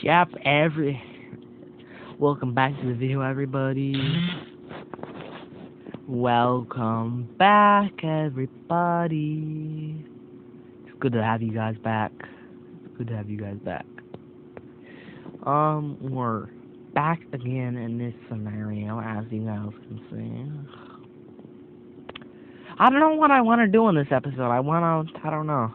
Yep, welcome back to the video, everybody. Welcome back, everybody. It's good to have you guys back. We're back again in this scenario, as you guys can see. I don't know what I want to do in this episode. I don't know.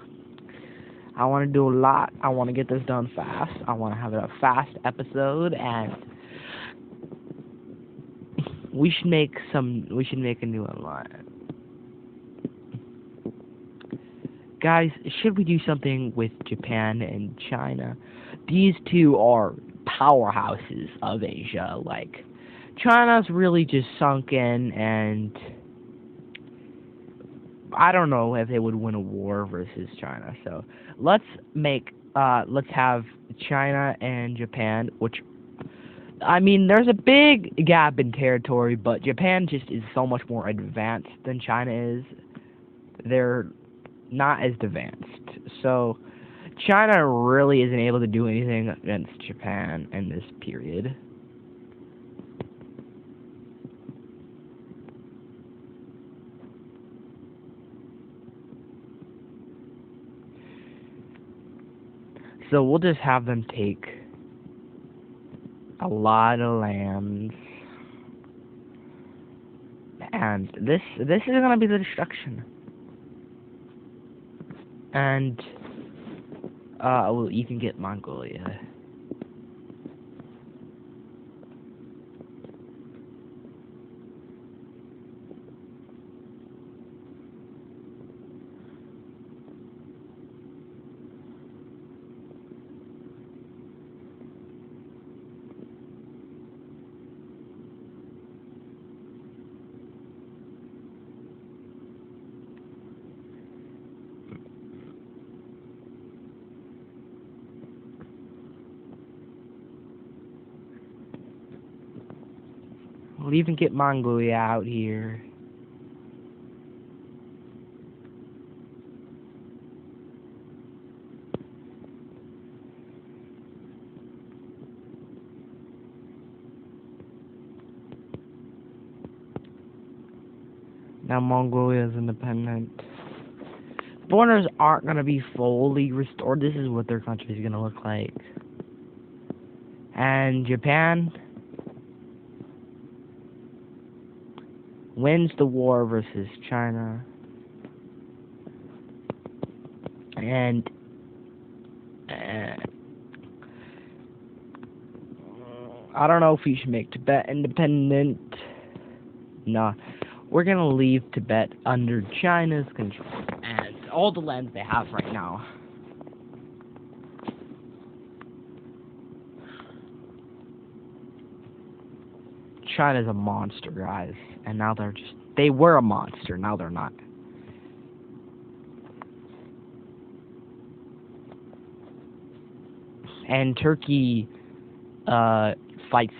I want to do a lot. I want to get this done fast. I want to have a fast episode, and we should make a new one. Guys, should we do something with Japan and China? These two are powerhouses of Asia. Like, China's really just sunk in, and I don't know if they would win a war versus China. So let's have China and Japan, which, I mean, there's a big gap in territory, but Japan just is so much more advanced than China is. They're not as advanced. So China really isn't able to do anything against Japan in this period. So we'll just have them take a lot of lands, and this is gonna be the destruction. And well, you can get Mongolia. We'll even get Mongolia out here. Now Mongolia is independent. Borders aren't going to be fully restored. This is what their country is going to look like. And Japan wins the war versus China. And I don't know if we should make Tibet independent. No, we're gonna leave Tibet under China's control and all the lands they have right now. China's a monster, guys, and now they were a monster, now they're not. And Turkey fights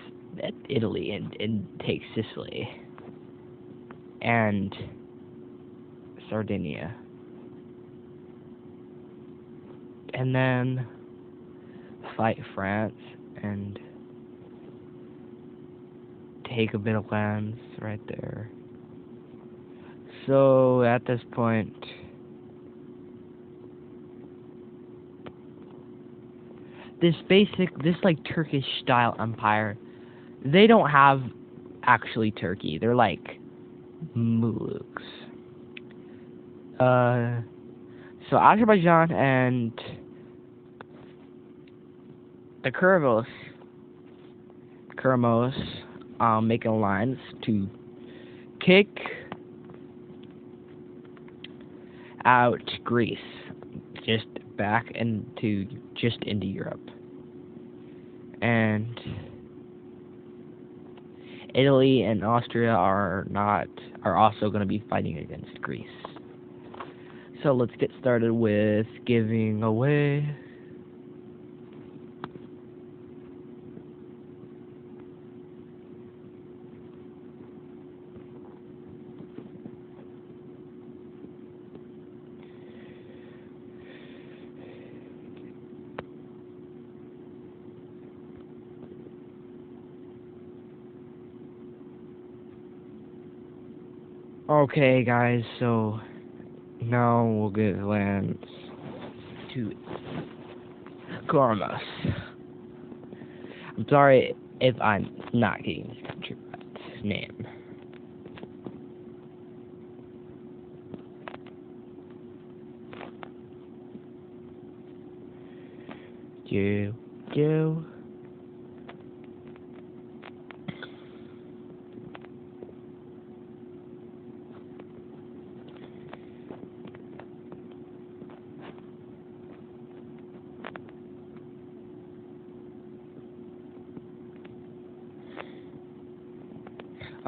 Italy and takes Sicily and Sardinia, and then fight France and take a bit of lands right there. So at this point, this like Turkish style empire, they don't have actually Turkey. They're like Muluks. So Azerbaijan and the Kurmos make an alliance to kick out Greece into Europe. And Italy and Austria are also going to be fighting against Greece. So let's get started with giving away. Okay, guys, so now we'll give lands to Gormos. I'm sorry if I'm not getting this country right name. Do.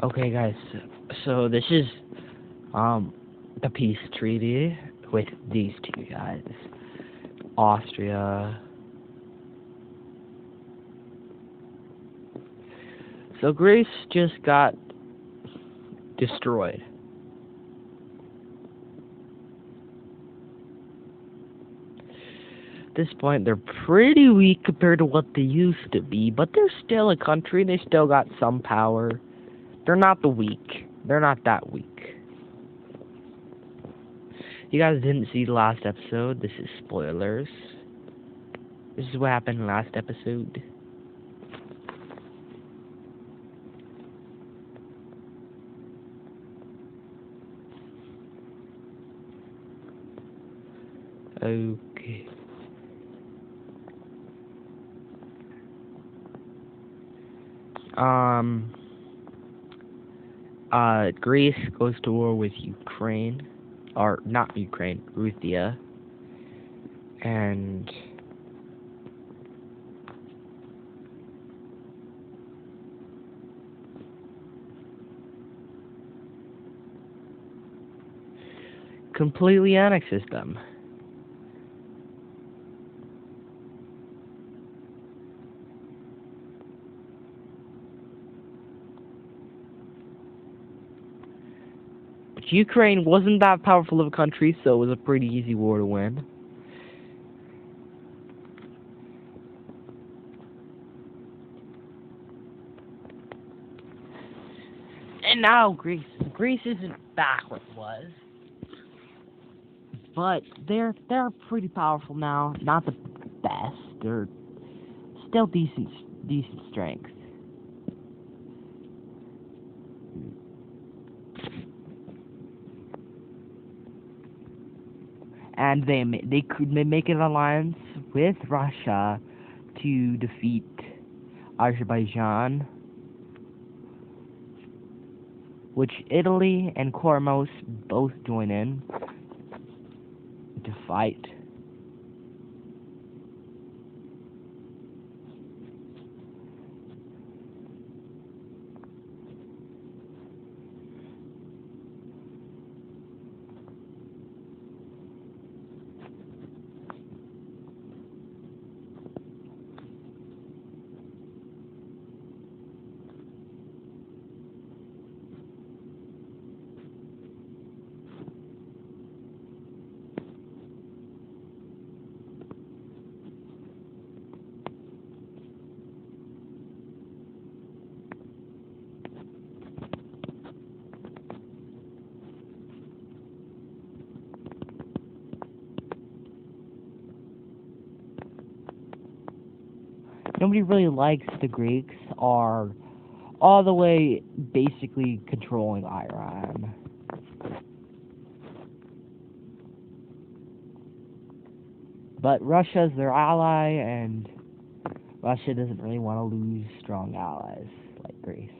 Okay, guys, so this is the peace treaty with these two guys, Austria. So Greece just got destroyed. At this point, they're pretty weak compared to what they used to be, but they're still a country. They still got some power. They're not the weak. They're not that weak. You guys didn't see the last episode. This is spoilers. This is what happened last episode. Okay. Greece goes to war with Ukraine, or not Ukraine, Ruthia, and completely annexes them. But Ukraine wasn't that powerful of a country, so it was a pretty easy war to win. And now Greece. Greece isn't back where it was, but they're pretty powerful now. Not the best. They're still decent strength. And they could make an alliance with Russia to defeat Azerbaijan, which Italy and Kormos both join in to fight. Nobody really likes the Greeks are all the way basically controlling Iran. But Russia's their ally, and Russia doesn't really want to lose strong allies like Greece.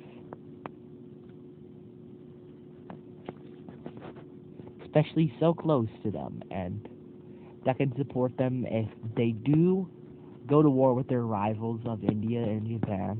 Especially so close to them, and that can support them if they do go to war with their rivals of India and Japan.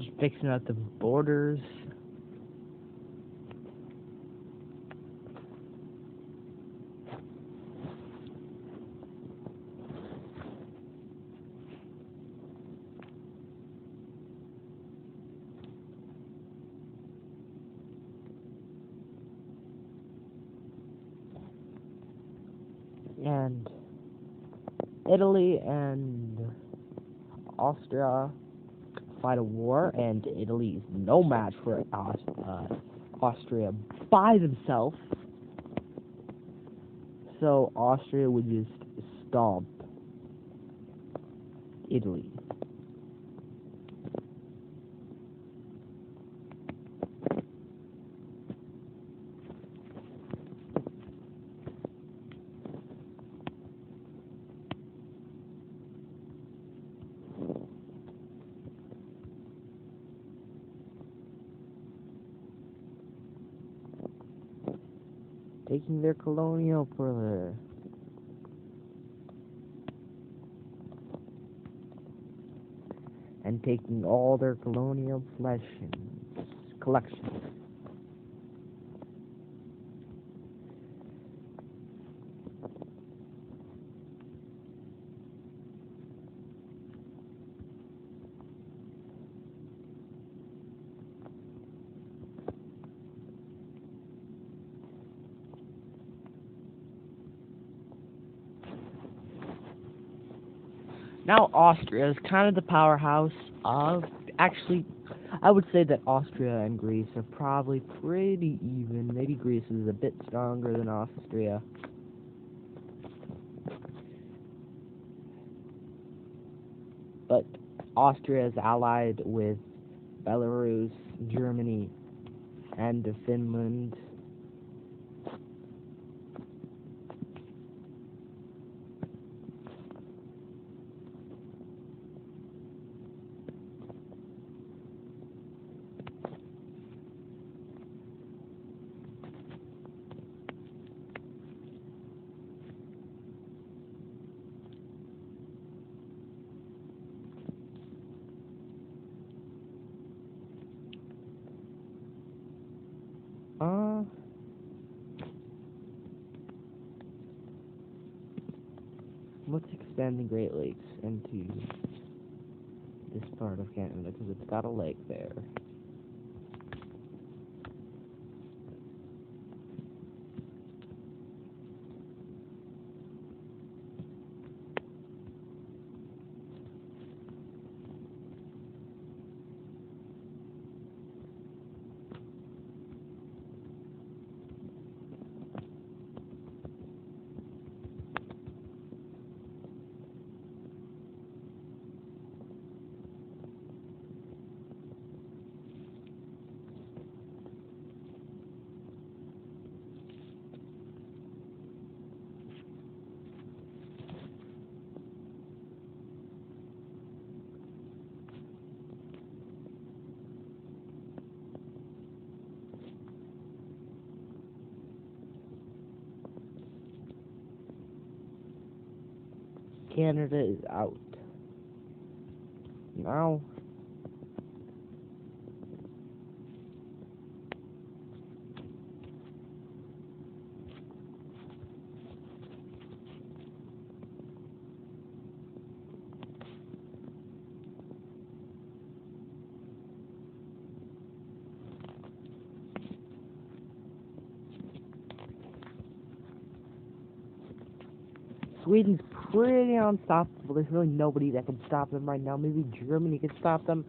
Just fixing up the borders. And Italy and Austria fight a war, and Italy is no match for Austria by themselves. So Austria would just stomp Italy. Taking their colonial further. And taking all their colonial collections. Now Austria is kind of the powerhouse of, actually, I would say that Austria and Greece are probably pretty even. Maybe Greece is a bit stronger than Austria. But Austria is allied with Belarus, Germany, and Finland. Let's expand the Great Lakes into this part of Canada, because it's got a lake there. Canada is out. Now, Sweden's pretty unstoppable. There's really nobody that can stop them right now. Maybe Germany could stop them,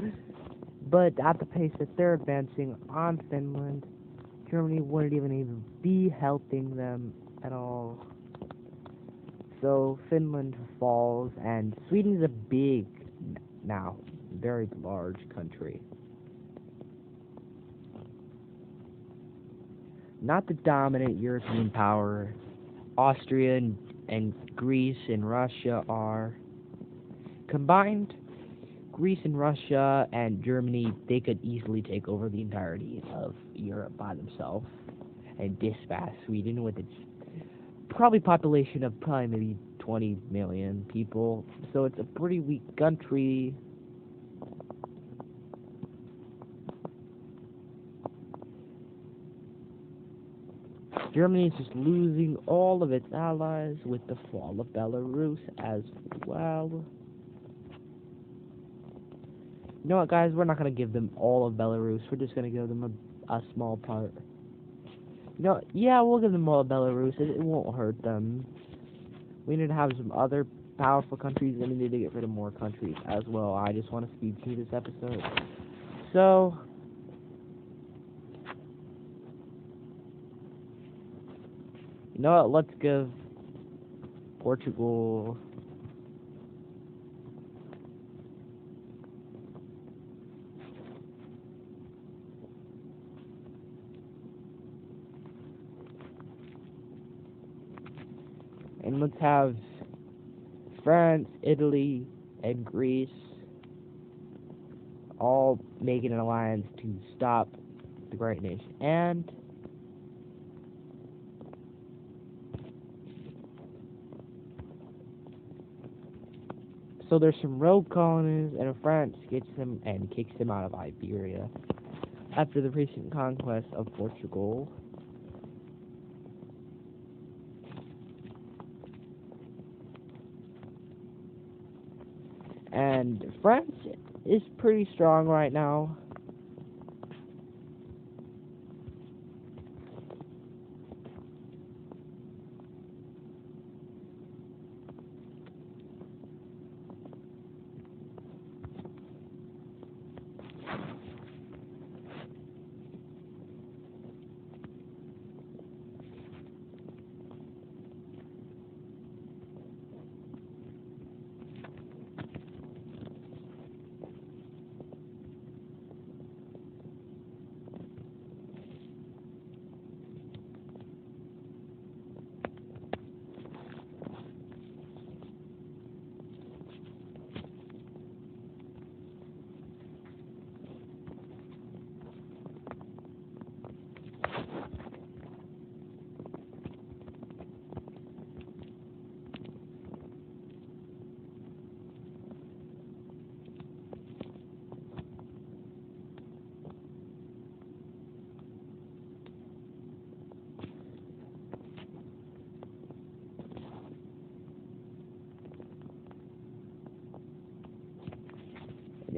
but at the pace that they're advancing on Finland, Germany wouldn't even be helping them at all. So Finland falls, and Sweden is a big, now, very large country. Not the dominant European power. Austria and Greece and Russia are. Combined, Greece and Russia and Germany, they could easily take over the entirety of Europe by themselves and dispatch Sweden with its probably population of probably maybe 20 million people. So it's a pretty weak country. Germany is just losing all of its allies with the fall of Belarus as well. You know what, guys? We're not going to give them all of Belarus. We're just going to give them a small part. You know, yeah, we'll give them all of Belarus. It won't hurt them. We need to have some other powerful countries, and we need to get rid of more countries as well. I just want to speed through this episode. So, you know what? Let's give Portugal... And let's have France, Italy, and Greece all making an alliance to stop the Great Nation. And so there's some rogue colonies, and France gets them and kicks them out of Iberia after the recent conquest of Portugal. And France is pretty strong right now.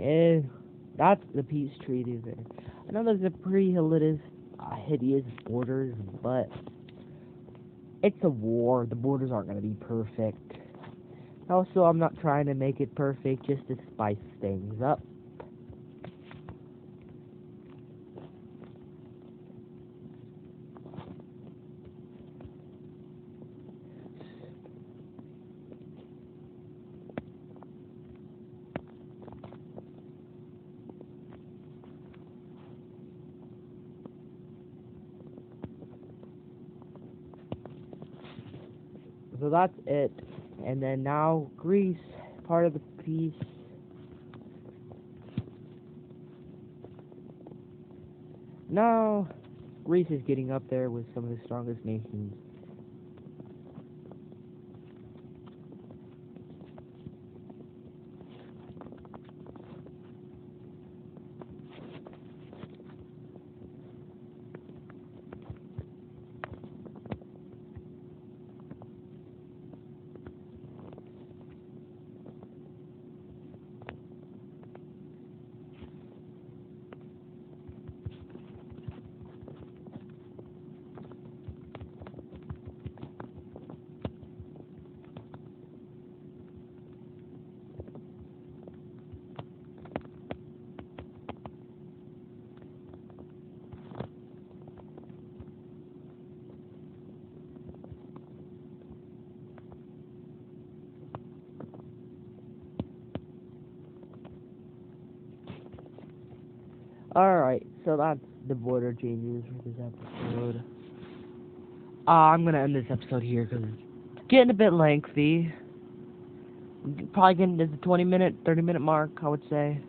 And that's the peace treaty there. I know there's a pretty hideous borders, but it's a war. The borders aren't going to be perfect. Also, I'm not trying to make it perfect, just to spice things up. So that's it. And then now Greece, part of the peace. Now Greece is getting up there with some of the strongest nations. Alright, so that's the border changes for this episode. I'm gonna end this episode here because it's getting a bit lengthy. Probably getting to the 20-minute, 30-minute mark, I would say.